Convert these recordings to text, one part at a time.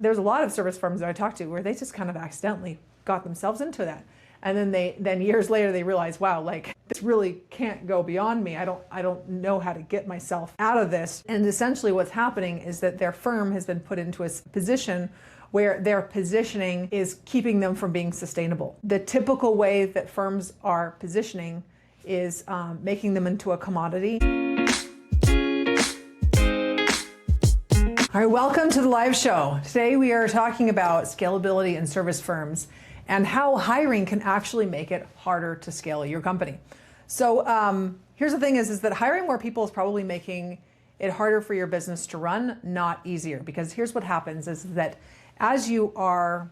there's a lot of service firms that I talk to where they just kind of accidentally got themselves into that. And then years later they realize, wow, like this really can't go beyond me. I don't know how to get myself out of this. And essentially what's happening is that their firm has been put into a position where their positioning is keeping them from being sustainable. The typical way that firms are positioning is making them into a commodity. All right, welcome to the live show. Today we are talking about scalability in service firms and how hiring can actually make it harder to scale your company. So here's the thing is that hiring more people is probably making it harder for your business to run, not easier. Because here's what happens is that as you are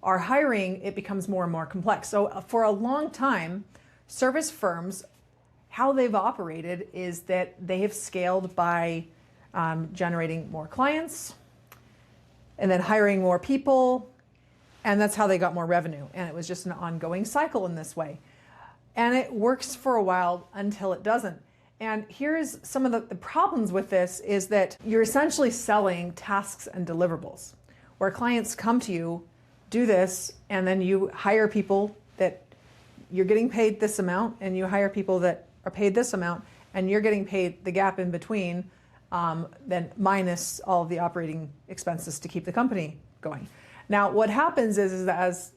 hiring, it becomes more and more complex. So for a long time, service firms, how they've operated is that they have scaled by generating more clients and then hiring more people, and that's how they got more revenue. And it was just an ongoing cycle in this way. And it works for a while until it doesn't. And here's some of the problems with this is that you're essentially selling tasks and deliverables, where clients come to you, do this, and then you hire people that you're getting paid this amount, and you hire people that are paid this amount, and you're getting paid the gap in between, then minus all of the operating expenses to keep the company going. Now, what happens is that as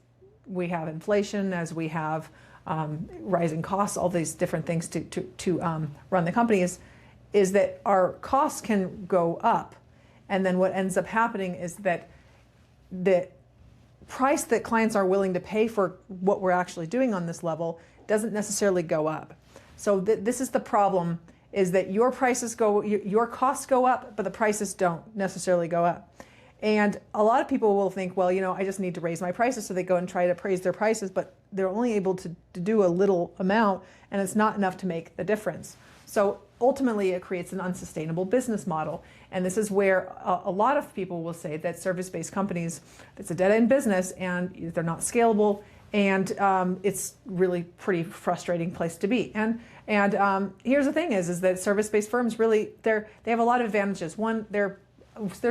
we have inflation, as we have rising costs, all these different things to run the company is that our costs can go up. And then what ends up happening is that the price that clients are willing to pay for what we're actually doing on this level doesn't necessarily go up. So this is the problem, is that your costs go up, but the prices don't necessarily go up. And a lot of people will think, well, I just need to raise my prices. So they go and try to raise their prices, but they're only able to do a little amount, and it's not enough to make the difference. So ultimately it creates an unsustainable business model. And this is where a lot of people will say that service-based companies, it's a dead-end business and they're not scalable, and it's really pretty frustrating place to be. And here's the thing is that service-based firms really, they have a lot of advantages. One, they're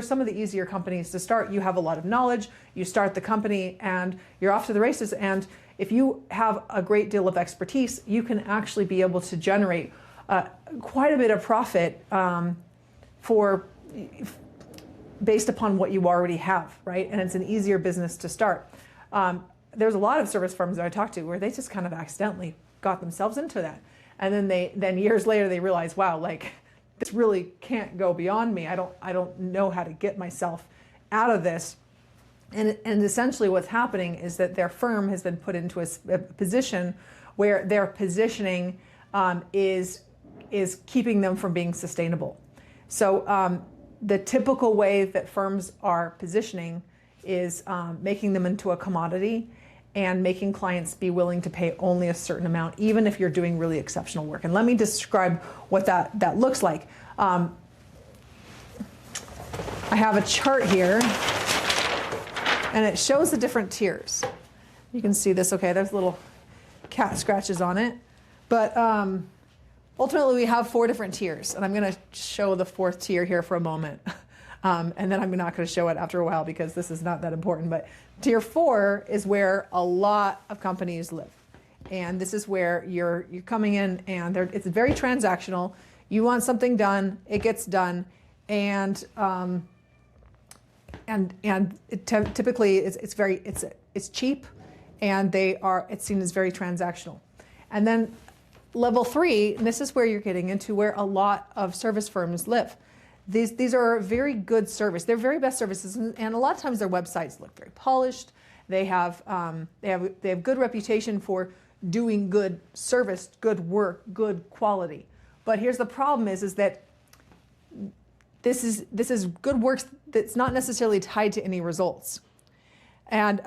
some of the easier companies to start. You have a lot of knowledge, you start the company and you're off to the races. And if you have a great deal of expertise, you can actually be able to generate quite a bit of profit based upon what you already have, right? And it's an easier business to start. There's a lot of service firms that I talk to where they just kind of accidentally got themselves into that. And then years later they realize, wow, like this really can't go beyond me. I don't know how to get myself out of this. And essentially what's happening is that their firm has been put into a position where their positioning is keeping them from being sustainable. So the typical way that firms are positioning is making them into a commodity and making clients be willing to pay only a certain amount, even if you're doing really exceptional work. And let me describe what that looks like. I have a chart here, and it shows the different tiers. You can see this, okay, there's little cat scratches on it. But ultimately we have 4 different tiers, and I'm gonna show the 4th tier here for a moment. And then I'm not going to show it after a while because this is not that important. But tier 4 is where a lot of companies live. And this is where you're coming in and it's very transactional. You want something done, it gets done. And typically it's cheap, and it's seen as very transactional. And then level 3, and this is where you're getting into where a lot of service firms live. These are very good service. They're very best services, and a lot of times their websites look very polished. They have good reputation for doing good service, good work, good quality. But here's the problem: is that this is good work that's not necessarily tied to any results. And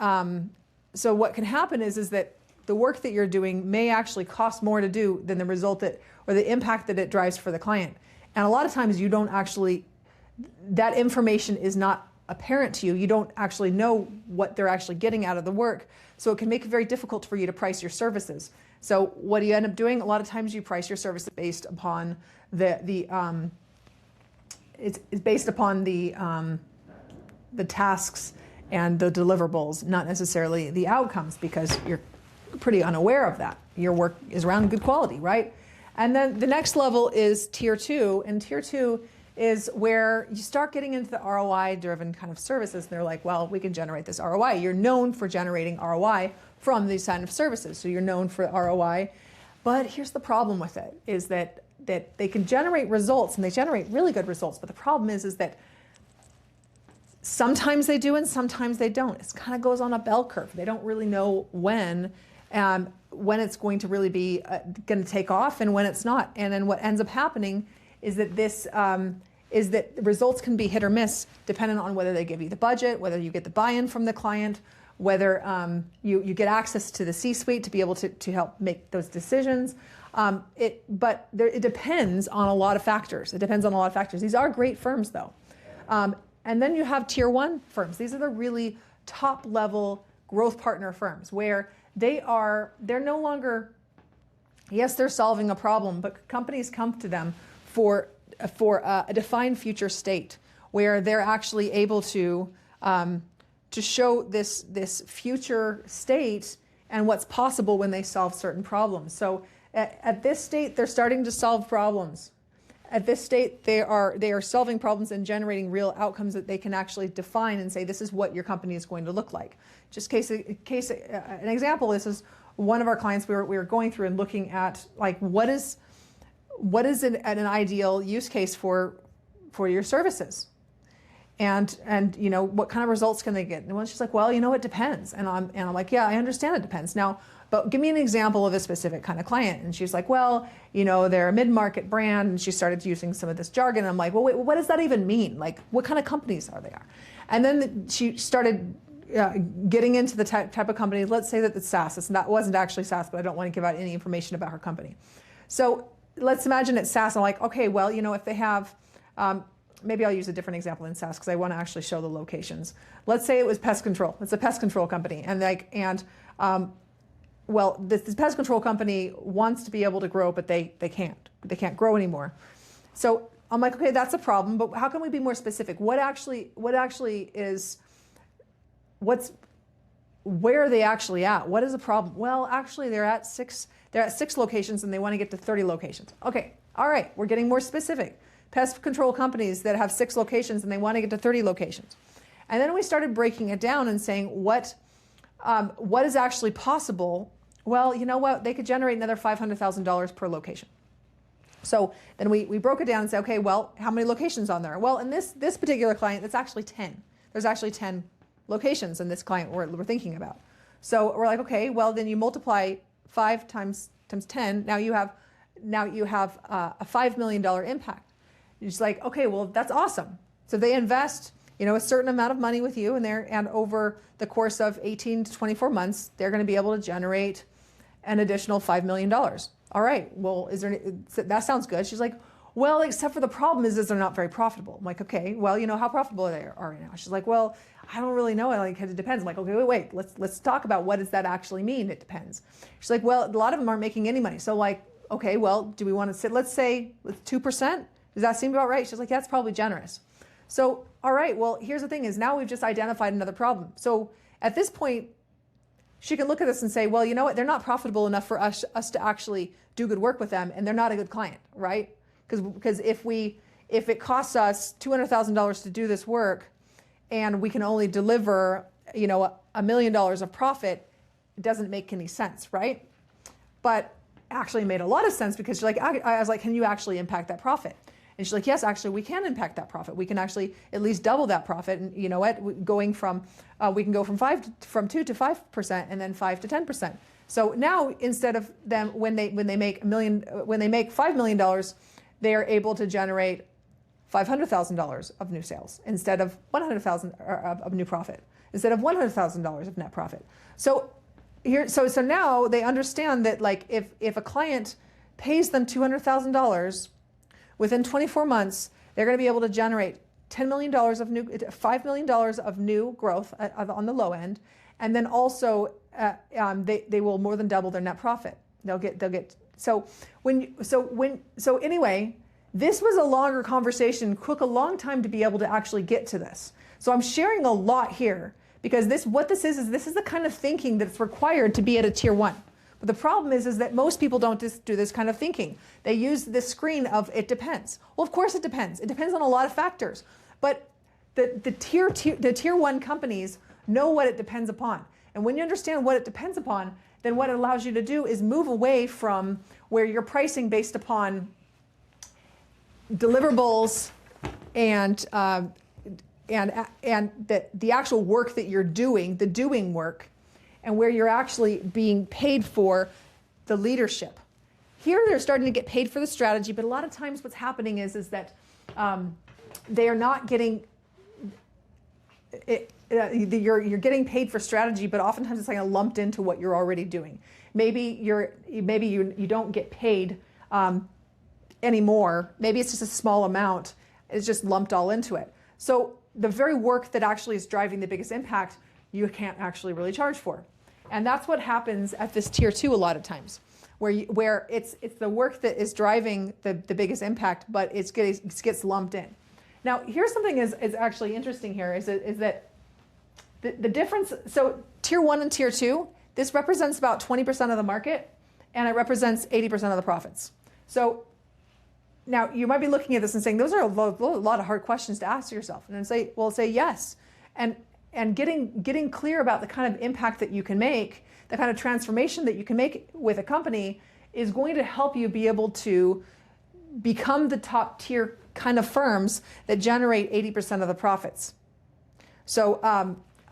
so what can happen is that the work that you're doing may actually cost more to do than the result or the impact that it drives for the client. And a lot of times you don't actually, that information is not apparent to you. You don't actually know what they're actually getting out of the work. So it can make it very difficult for you to price your services. So what do you end up doing? A lot of times you price your services based upon it's based upon the the tasks and the deliverables, not necessarily the outcomes, because you're pretty unaware of that. Your work is around good quality, right? And then the next level is tier 2, and tier 2 is where you start getting into the ROI-driven kind of services. And they're like, well, we can generate this ROI. You're known for generating ROI from these kind of services, so you're known for ROI. But here's the problem with it, is that they can generate results, and they generate really good results. But the problem is that sometimes they do and sometimes they don't. It kind of goes on a bell curve. They don't really know when it's going to really be going to take off and when it's not. And then what ends up happening is that results can be hit or miss, depending on whether they give you the budget, whether you get the buy-in from the client, whether you get access to the C-suite to be able to help make those decisions. But it depends on a lot of factors. It depends on a lot of factors. These are great firms, though. And then you have tier 1 firms. These are the really top-level growth partner firms, where they're no longer, yes, they're solving a problem, but companies come to them for a defined future state, where they're actually able to show this future state and what's possible when they solve certain problems. So at this state, they're starting to solve problems. At this state, they are solving problems and generating real outcomes that they can actually define and say, this is what your company is going to look like. Just an example, this is one of our clients. We were going through and looking at, like, what is an ideal use case for your services, and what kind of results can they get? And she's like, well, it depends. And I'm like, yeah, I understand it depends. Now, but give me an example of a specific kind of client. And she's like, well, they're a mid-market brand. And she started using some of this jargon. And I'm like, well, wait, what does that even mean? Like, what kind of companies are they? And then she started getting into the type of company. Let's say that it's SaaS. That wasn't actually SaaS, but I don't want to give out any information about her company. So let's imagine it's SaaS. I'm like, okay, well, if they have, maybe I'll use a different example than SaaS because I want to actually show the locations. Let's say it was pest control. It's a pest control company, well, this pest control company wants to be able to grow, but they can't. They can't grow anymore. So I'm like, okay, that's a problem, but how can we be more specific? Where are they actually at? What is the problem? Well, actually they're at six locations and they want to get to 30 locations. Okay, all right, we're getting more specific. Pest control companies that have 6 locations and they want to get to 30 locations. And then we started breaking it down and saying what is actually possible. Well, you know what? They could generate another $500,000 per location. So then we broke it down and said, okay, well, how many locations on there? Well, in this particular client, it's actually 10. There's actually 10 locations in this client we're thinking about. So we're like, okay, well, then you multiply 5 times 10. Now you have a $5 million impact. You're just like, okay, well, that's awesome. So they invest a certain amount of money with you, and over the course of 18 to 24 months, they're going to be able to generate an additional $5 million. All right, well, that sounds good. She's like, well, except for the problem is they're not very profitable. I'm like, okay, well, how profitable they are right now? She's like, well, I don't really know. It depends. I'm like, okay, wait, let's talk about what does that actually mean? It depends. She's like, well, a lot of them aren't making any money. So like, okay, well, do we want to sit, let's say 2%? Does that seem about right? She's like, that's probably generous. So, all right, well, here's the thing is now we've just identified another problem. So at this point, she can look at this and say, well, you know what? They're not profitable enough for us to actually do good work with them, and they're not a good client, right? Because if it costs us $200,000 to do this work, and we can only deliver, $1 million of profit, it doesn't make any sense, right? But actually it made a lot of sense because she's like, I was like, can you actually impact that profit? And she's like, yes, actually, we can impact that profit. We can actually at least double that profit. And you know what? We can go from 2 to 5%, and then 5 to 10%. So now instead of them when they make $5 million, they are able to generate $500,000 of new sales instead of $100,000 of new profit, instead of $100,000 of net profit. So now they understand that like if a client pays them $200,000. Within 24 months, they're going to be able to generate $5 million of new growth on the low end, and then also they will more than double their net profit. Anyway, this was a longer conversation. Took a long time to be able to actually get to this. So I'm sharing a lot here because what this is this is the kind of thinking that's required to be at a tier 1. But the problem is that most people don't just do this kind of thinking. They use this screen of it depends. Well, of course it depends. It depends on a lot of factors. But the tier 1 companies know what it depends upon. And when you understand what it depends upon, then what it allows you to do is move away from where you're pricing based upon deliverables and the actual work that you're doing, the doing work, and where you're actually being paid for the leadership. Here they're starting to get paid for the strategy, but a lot of times what's happening is that they are not getting it. You're getting paid for strategy, but oftentimes it's kind of lumped into what you're already doing. Maybe you don't get paid anymore. Maybe it's just a small amount. It's just lumped all into it. So the very work that actually is driving the biggest impact, you can't actually really charge for. And that's what happens at this tier 2 a lot of times, where it's the work that is driving the biggest impact, but it gets lumped in. Now, here's something is actually interesting here is that the difference, so tier 1 and tier 2, this represents about 20% of the market, and it represents 80% of the profits. So now you might be looking at this and saying, those are a lot of hard questions to ask yourself. And then say yes. And getting clear about the kind of impact that you can make, the kind of transformation that you can make with a company is going to help you be able to become the top tier kind of firms that generate 80% of the profits. So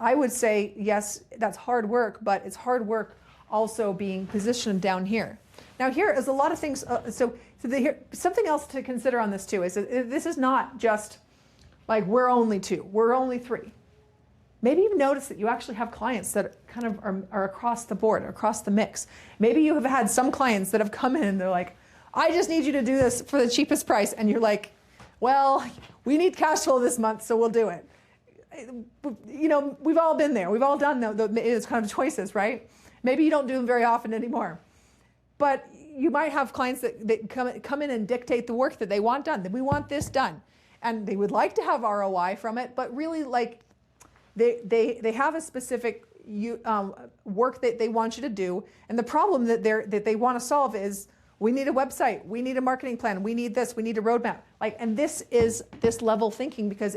I would say, yes, that's hard work, but it's hard work also being positioned down here. Now here is a lot of things. Something else to consider on this too is that this is not just like we're only 2, we're only 3. Maybe you've noticed that you actually have clients that kind of are across the board, across the mix. Maybe you have had some clients that have come in and they're like, I just need you to do this for the cheapest price. And you're like, well, we need cash flow this month, so we'll do it. You know, we've all been there. We've all done those kind of choices, right? Maybe you don't do them very often anymore. But you might have clients that come in and dictate the work that they want done, that we want this done. And they would like to have ROI from it, but really like they have a specific work that they want you to do. And the problem that they want to solve is we need a website, we need a marketing plan, we need this, we need a roadmap. And this is this level thinking because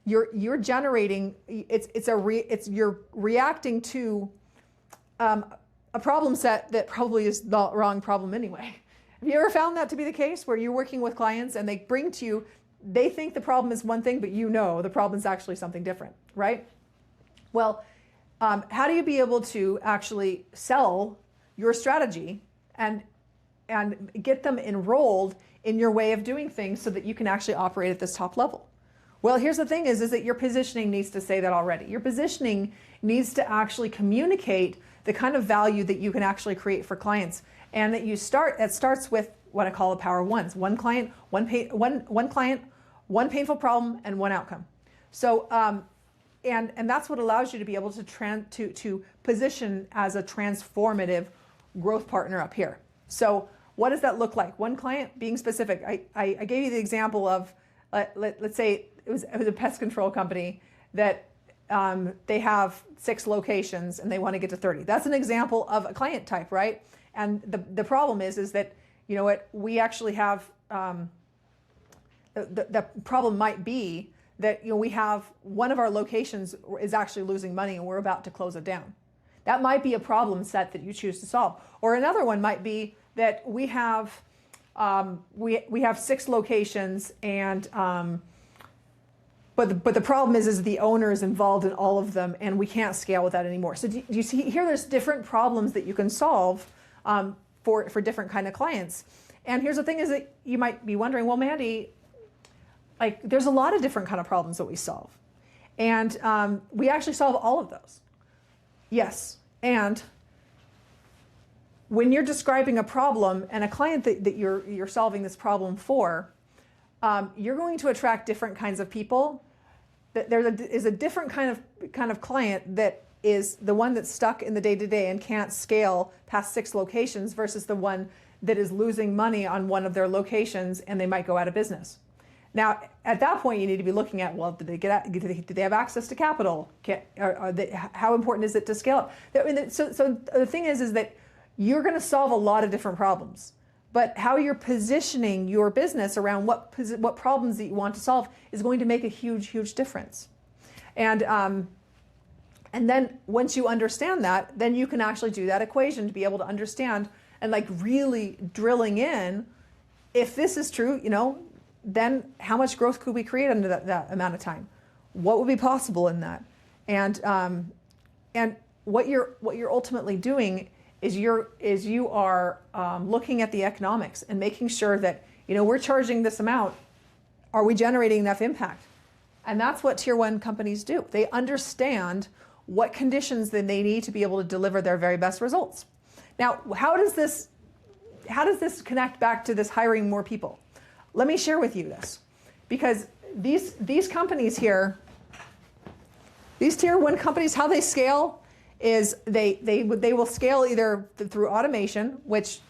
you're generating, you're reacting to a problem set that probably is the wrong problem anyway. Have you ever found that to be the case where you're working with clients and they bring to you, they think the problem is one thing, but you know the problem is actually something different, right? Well, how do you be able to actually sell your strategy and get them enrolled in your way of doing things so that you can actually operate at this top level? Well, here's the thing is that your positioning needs to say that already. Your positioning needs to actually communicate the kind of value that you can actually create for clients. And that it starts with what I call the power of ones. One client, one painful problem, and one outcome. So, and that's what allows you to be able to position as a transformative growth partner up here. So what does that look like? One client, being specific. I gave you the example of, let's say it was a pest control company that they have 6 locations and they want to get to 30. That's an example of a client type, right? And the problem is that, you know what, we actually have, the problem might be that, you know, we have one of our locations is actually losing money and we're about to close it down. That might be a problem set that you choose to solve. Or another one might be that we have 6 locations and but the problem is the owner is involved in all of them and we can't scale with that anymore. So do you see here there's different problems that you can solve for different kind of clients. And here's the thing is that you might be wondering, well, Mandy, like there's a lot of different kind of problems that we solve. And we actually solve all of those. Yes, and when you're describing a problem and a client that you're solving this problem for, you're going to attract different kinds of people. There is a different kind of client that is the one that's stuck in the day-to-day and can't scale past 6 locations versus the one that is losing money on one of their locations and they might go out of business. Now, at that point, you need to be looking at, well, do they have access to capital? How important is it to scale up? So the thing is that you're going to solve a lot of different problems. But how you're positioning your business around what problems that you want to solve is going to make a huge, huge difference. And then once you understand that, then you can actually do that equation to be able to understand and like really drilling in, if this is true, then how much growth could we create under that amount of time? What would be possible in that? And what you're ultimately doing is you are looking at the economics and making sure that we're charging this amount. Are we generating enough impact? And that's what tier 1 companies do. They understand what conditions then they need to be able to deliver their very best results. Now, how does this connect back to this hiring more people? Let me share with you this, because these companies here, these tier 1 companies, how they scale is they will scale either through automation, which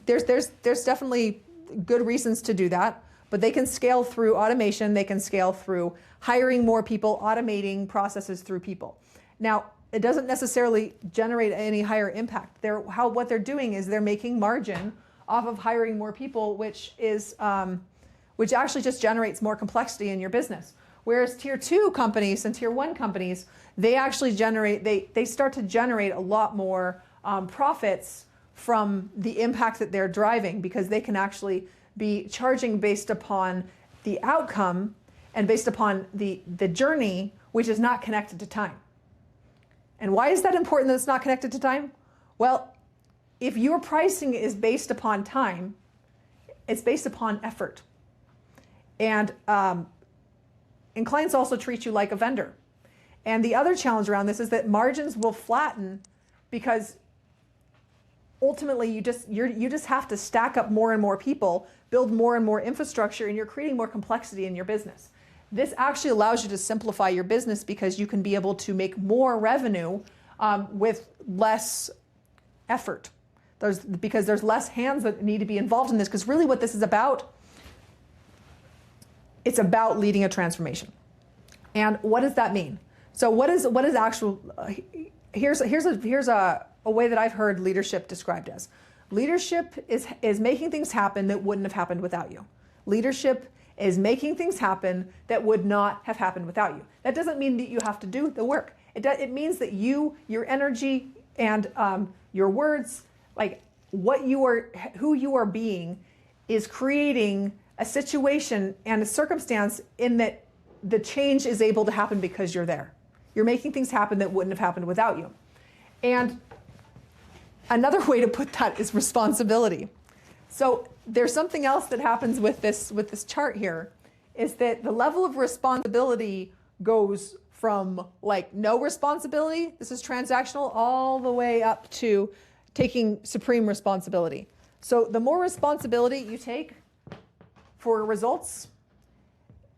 there's definitely good reasons to do that, but they can scale through automation, they can scale through hiring more people, automating processes through people. Now, it doesn't necessarily generate any higher impact. What they're doing is they're making margin off of hiring more people, which actually just generates more complexity in your business. Whereas tier 2 companies and tier 1 companies, they actually they start to generate a lot more profits from the impact that they're driving, because they can actually be charging based upon the outcome and based upon the journey, which is not connected to time. And why is that important that it's not connected to time? Well, if your pricing is based upon time, it's based upon effort. And clients also treat you like a vendor. And the other challenge around this is that margins will flatten, because ultimately you just have to stack up more and more people, build more and more infrastructure, and you're creating more complexity in your business. This actually allows you to simplify your business, because you can be able to make more revenue with less effort. Because there's less hands that need to be involved in this, because really what this is about, it's about leading a transformation. And what does that mean? So what is actual, here's a way that I've heard leadership described as. Leadership is making things happen that wouldn't have happened without you. Leadership is making things happen that would not have happened without you. That doesn't mean that you have to do the work. It means that your energy and your words, like who you are being, is creating a situation and a circumstance in that the change is able to happen because you're there. You're making things happen that wouldn't have happened without you. And another way to put that is responsibility. So there's something else that happens with this chart here, is that the level of responsibility goes from like no responsibility, this is transactional, all the way up to taking supreme responsibility. So the more responsibility you take for results,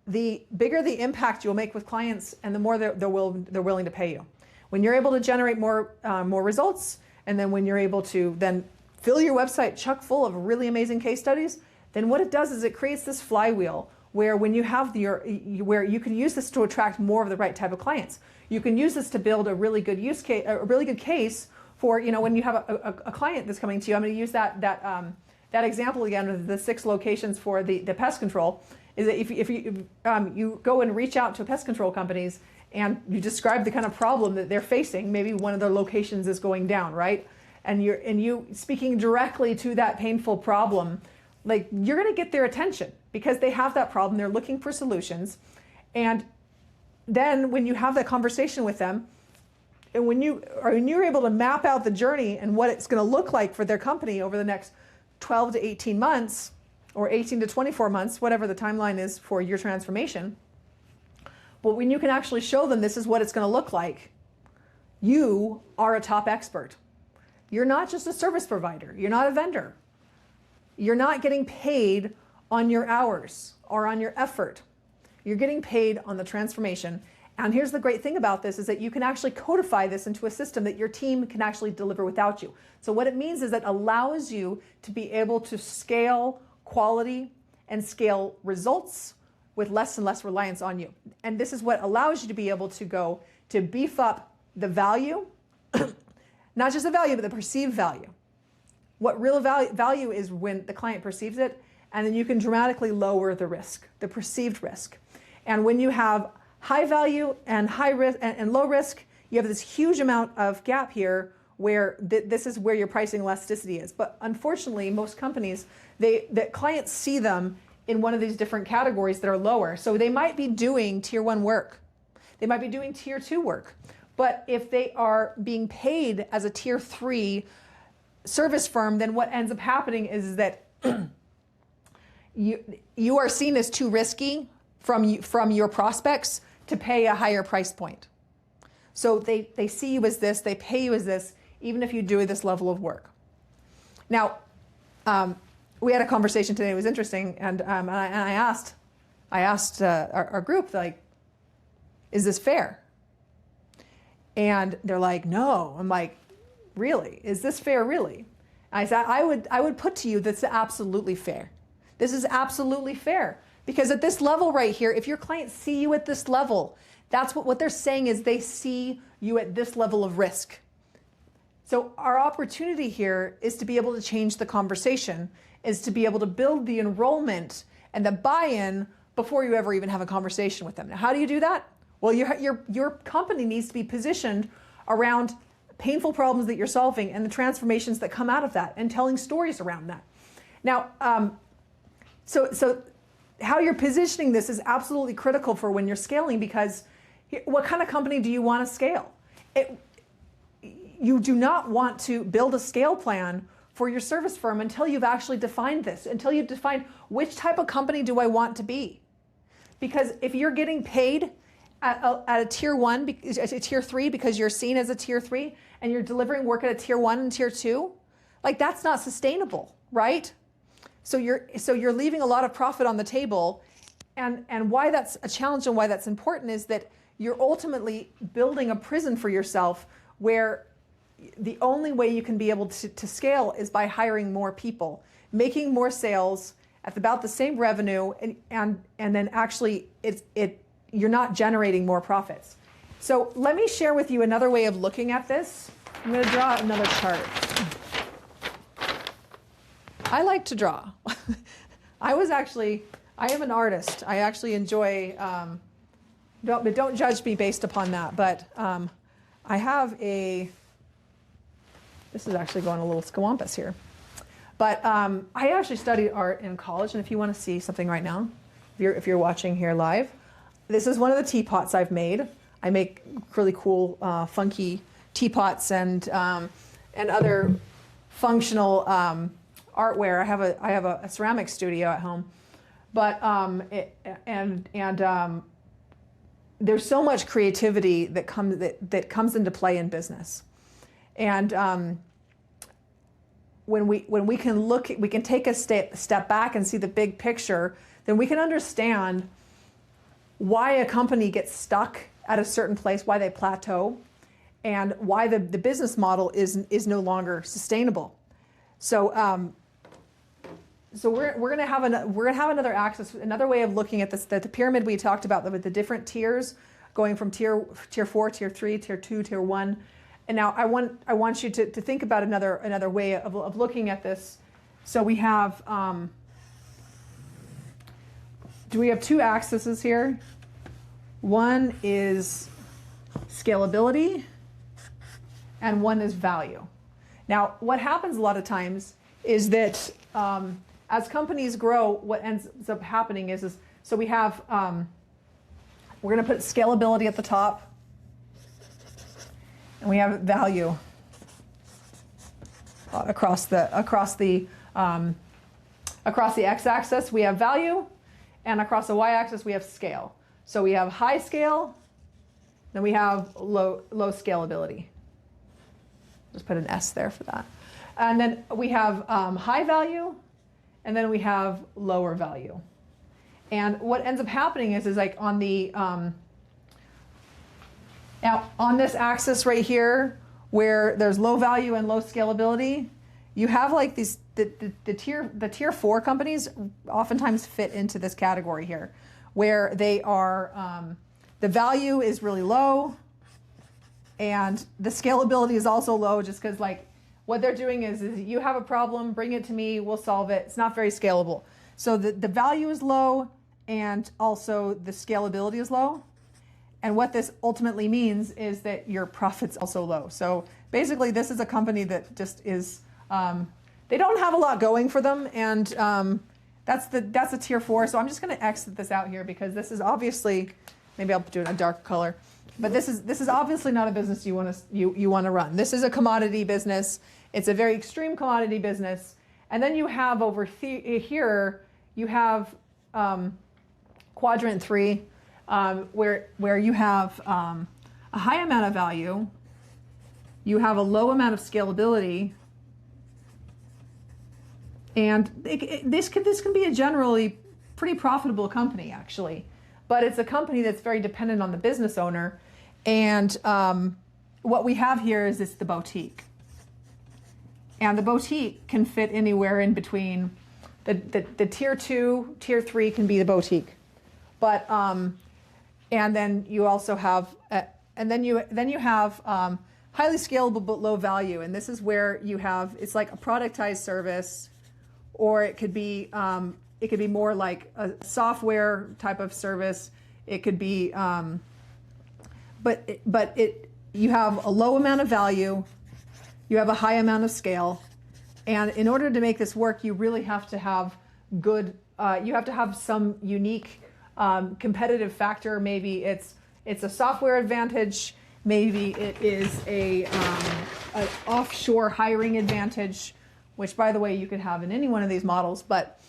the bigger the impact you'll make with clients, and the more they're willing to pay you. When you're able to generate more results, and then when you're able to then fill your website chock full of really amazing case studies, then what it does is it creates this flywheel where when you have where you can use this to attract more of the right type of clients. You can use this to build a really good use case, a really good case for when you have a client that's coming to you. I'm going to use that example again of the 6 locations for the pest control. Is that if you go and reach out to pest control companies and you describe the kind of problem that they're facing, maybe one of their locations is going down, right? And you speaking directly to that painful problem, like you're going to get their attention because they have that problem. They're looking for solutions. And then when you have that conversation with them, and when you're able to map out the journey and what it's going to look like for their company over the next 12 to 18 months, or 18 to 24 months, whatever the timeline is for your transformation. But when you can actually show them this is what it's going to look like, you are a top expert. You're not just a service provider. You're not a vendor. You're not getting paid on your hours or on your effort. You're getting paid on the transformation. And here's the great thing about this is that you can actually codify this into a system that your team can actually deliver without you. So what it means is it allows you to be able to scale quality and scale results with less and less reliance on you. And this is what allows you to be able to go to beef up the value, not just the value, but the perceived value. What real value is when the client perceives it, and then you can dramatically lower the risk, the perceived risk. And when you have high value and high risk and low risk, you have this huge amount of gap here where this is where your pricing elasticity is. But unfortunately, most companies, the clients see them in one of these different categories that are lower. So they might be doing tier 1 work. They might be doing tier 2 work. But if they are being paid as a tier 3 service firm, then what ends up happening is that you are seen as too risky from your prospects to pay a higher price point. So they see you as this, they pay you as this, even if you do this level of work. Now, we had a conversation today. It was interesting, and I asked our group, like, is this fair? And they're like, no. I'm like, really? Is this fair, really? I said, I would put to you that's absolutely fair. This is absolutely fair. Because at this level right here, if your clients see you at this level, that's what they're saying is they see you at this level of risk. So our opportunity here is to be able to change the conversation, is to be able to build the enrollment and the buy-in before you ever even have a conversation with them. Now, how do you do that? Well, your company needs to be positioned around painful problems that you're solving and the transformations that come out of that and telling stories around that. Now, so how you're positioning this is absolutely critical for when you're scaling, because what kind of company do you want to scale? You do not want to build a scale plan for your service firm until you've actually defined this, until you've defined which type of company do I want to be. Because if you're getting paid at a tier 1, a tier 3 because you're seen as a tier 3, and you're delivering work at a tier 1 and tier 2, like that's not sustainable, right? So you're leaving a lot of profit on the table, and why that's a challenge and why that's important is that you're ultimately building a prison for yourself where the only way you can be able to scale is by hiring more people, making more sales at about the same revenue, and then actually you're not generating more profits. So let me share with you another way of looking at this. I'm going to draw another chart. I like to draw. I am an artist. I actually enjoy, don't judge me based upon that, but I have this is actually going a little scawampus here. But I actually studied art in college, and if you want to see something right now, if you're watching here live, this is one of the teapots I've made. I make really cool, funky teapots and other functional artware. I have a ceramic studio at home, but there's so much creativity that comes into play in business, and when we can take a step back and see the big picture, then we can understand why a company gets stuck at a certain place, why they plateau, and why the business model is no longer sustainable. So we're gonna have another axis, another way of looking at this, the pyramid we talked about with the different tiers, going from tier 4, tier 3, tier 2, tier 1. And now I want you to think about another way of looking at this. So we have do we have two axes here? One is scalability and one is value. Now, what happens a lot of times is that as companies grow, what ends up happening is so we have, we're going to put scalability at the top, and we have value across the x-axis. We have value, and across the y-axis we have scale. So we have high scale, then we have low scalability. Just put an S there for that. And then we have high value, and then we have lower value. And what ends up happening is like on the now on this axis right here, where there's low value and low scalability, you have like these the tier 4 companies oftentimes fit into this category here, where they are, the value is really low and the scalability is also low, just because like what they're doing is you have a problem, bring it to me, we'll solve it. It's not very scalable. So the value is low and also the scalability is low. And what this ultimately means is that your profit's also low. So basically this is a company that just is, they don't have a lot going for them, and that's a tier 4. So I'm just going to exit this out here because this is obviously, maybe I'll do it in a dark color, but this is obviously not a business you want to run. This is a commodity business. It's a very extreme commodity business. And then you have over here, you have quadrant 3, where you have a high amount of value, you have a low amount of scalability, and this can be a generally pretty profitable company actually, but it's a company that's very dependent on the business owner. And what we have here is the boutique, and the boutique can fit anywhere in between. The tier 2, tier 3 can be the boutique, but and then you also have highly scalable but low value, and this is where you have, it's like a productized service, or it could be more like a software type of service. It could be, you have a low amount of value, you have a high amount of scale, and in order to make this work, you really have to have good. You have to have some unique competitive factor. Maybe it's a software advantage. Maybe it is an offshore hiring advantage, which, by the way, you could have in any one of these models. But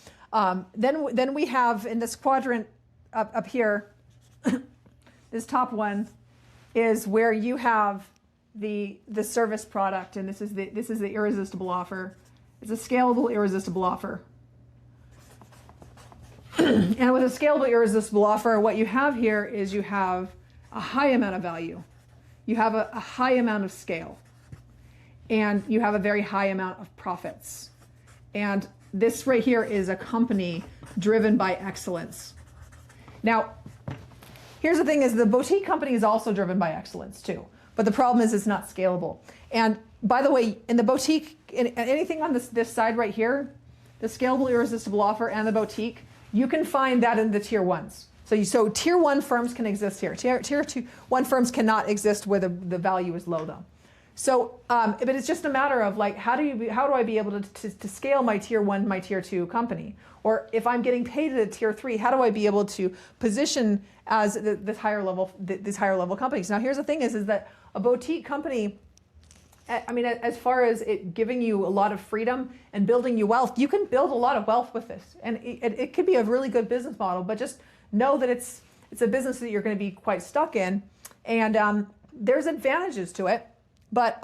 then we have in this quadrant up here, this top one is where you have the service product, and this is the irresistible offer. It's a scalable irresistible offer. And with a scalable irresistible offer, what you have here is you have a high amount of value, you have a high amount of scale, and you have a very high amount of profits. And this right here is a company driven by excellence. Now, here's the thing: is the boutique company is also driven by excellence too, but the problem is it's not scalable. And by the way, in the boutique, anything on this side right here, the scalable irresistible offer and the boutique, you can find that in the tier 1s. So tier 1 firms can exist here. Tier 1 firms cannot exist where the value is low though. So, but it's just a matter of like, how do I be able to scale my tier 1, my tier 2 company? Or if I'm getting paid at a tier 3, how do I be able to position as these higher level companies? Now, here's the thing: is that a boutique company, I mean, as far as it giving you a lot of freedom and building you wealth, you can build a lot of wealth with this, and it could be a really good business model. But just know that it's a business that you're going to be quite stuck in, and there's advantages to it. But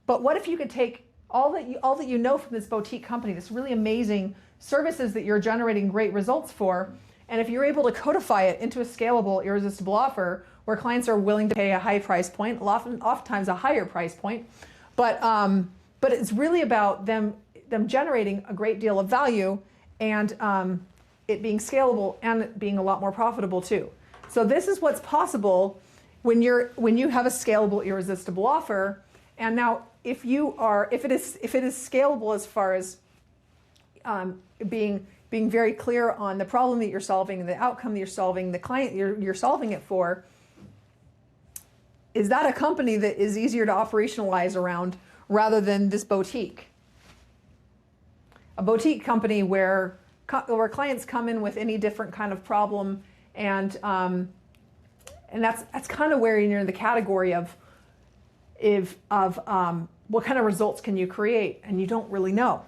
what if you could take all that you know from this boutique company, this really amazing services that you're generating great results for, and if you're able to codify it into a scalable, irresistible offer where clients are willing to pay a high price point, oftentimes a higher price point, but it's really about them generating a great deal of value, and it being scalable and it being a lot more profitable too. So this is what's possible when you have a scalable, irresistible offer. And now, if it is scalable as far as being very clear on the problem that you're solving, the outcome that you're solving, the client you're solving it for, is that a company that is easier to operationalize around rather than this boutique? A boutique company where clients come in with any different kind of problem, and that's kind of where you're in the category of what kind of results can you create, and you don't really know.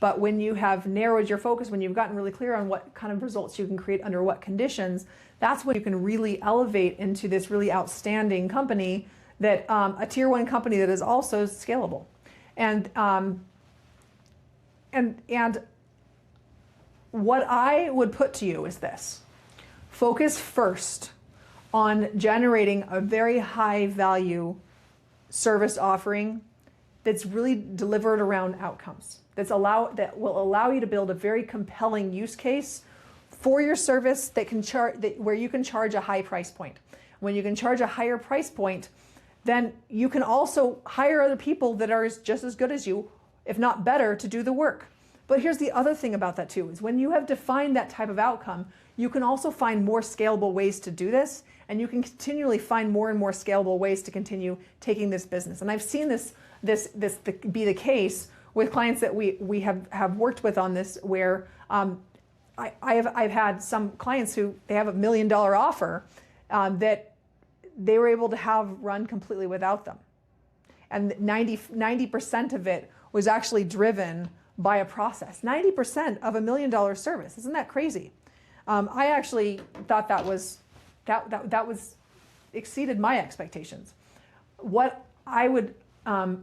But when you have narrowed your focus, when you've gotten really clear on what kind of results you can create under what conditions, that's when you can really elevate into this really outstanding company, that a tier 1 company that is also scalable. And what I would put to you is this: focus first on generating a very high value service offering that's really delivered around outcomes, that will allow you to build a very compelling use case for your service that can where you can charge a high price point. When you can charge a higher price point, then you can also hire other people that are just as good as you, if not better, to do the work. But here's the other thing about that too, is when you have defined that type of outcome, you can also find more scalable ways to do this, and you can continually find more and more scalable ways to continue taking this business. And I've seen this be the case with clients that we have worked with on this, where I've had some clients who they have $1 million offer that they were able to have run completely without them. And 90% of it was actually driven by a process. 90% of $1 million service. Isn't that crazy? I actually thought that was exceeded my expectations. What a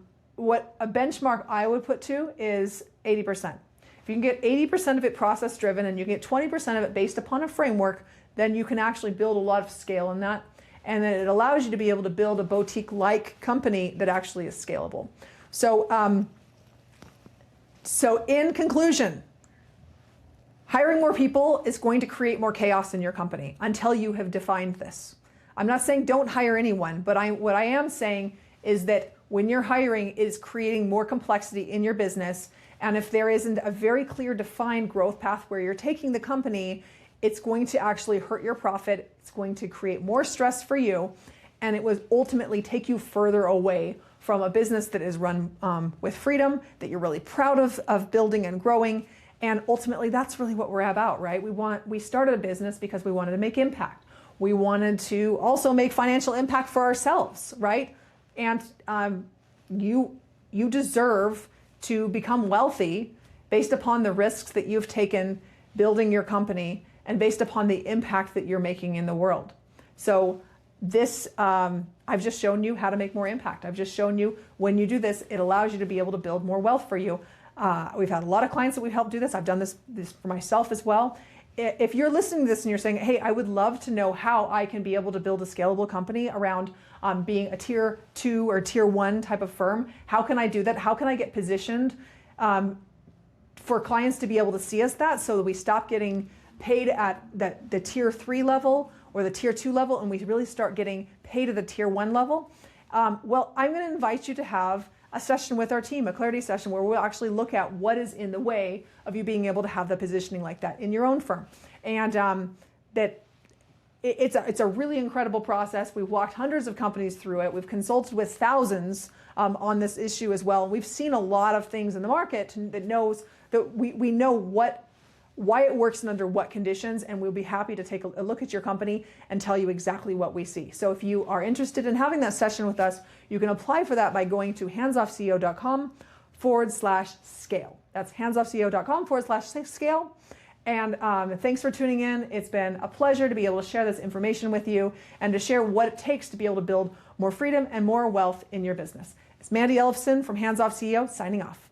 benchmark I would put to is 80%. If you can get 80% of it process driven and you get 20% of it based upon a framework, then you can actually build a lot of scale in that. And then it allows you to be able to build a boutique-like company that actually is scalable. So, so in conclusion, hiring more people is going to create more chaos in your company until you have defined this. I'm not saying don't hire anyone, but what I am saying is that when you're hiring, it is creating more complexity in your business. And if there isn't a very clear defined growth path where you're taking the company, it's going to actually hurt your profit. It's going to create more stress for you. And it will ultimately take you further away from a business that is run with freedom, that you're really proud of building and growing. And ultimately, that's really what we're about, right? We started a business because we wanted to make impact. We wanted to also make financial impact for ourselves, right? And you deserve to become wealthy based upon the risks that you've taken building your company and based upon the impact that you're making in the world. So this, I've just shown you how to make more impact. I've just shown you when you do this, it allows you to be able to build more wealth for you. We've had a lot of clients that we've helped do this. I've done this for myself as well. If you're listening to this and you're saying, hey, I would love to know how I can be able to build a scalable company around being a tier 2 or tier 1 type of firm, how can I do that? How can I get positioned for clients to be able to see us that so that we stop getting paid at the tier 3 level or the tier 2 level and we really start getting paid at the tier 1 level? Well, I'm going to invite you to have a session with our team, a clarity session, where we'll actually look at what is in the way of you being able to have the positioning like that in your own firm. And that it's a really incredible process. We've walked hundreds of companies through it. We've consulted with thousands on this issue as well. We've seen a lot of things in the market that knows that we know why it works and under what conditions, and we'll be happy to take a look at your company and tell you exactly what we see. So if you are interested in having that session with us, you can apply for that by going to handsoffceo.com/scale. That's handsoffceo.com/scale. And thanks for tuning in. It's been a pleasure to be able to share this information with you and to share what it takes to be able to build more freedom and more wealth in your business. It's Mandi Ellefson from Hands Off CEO signing off.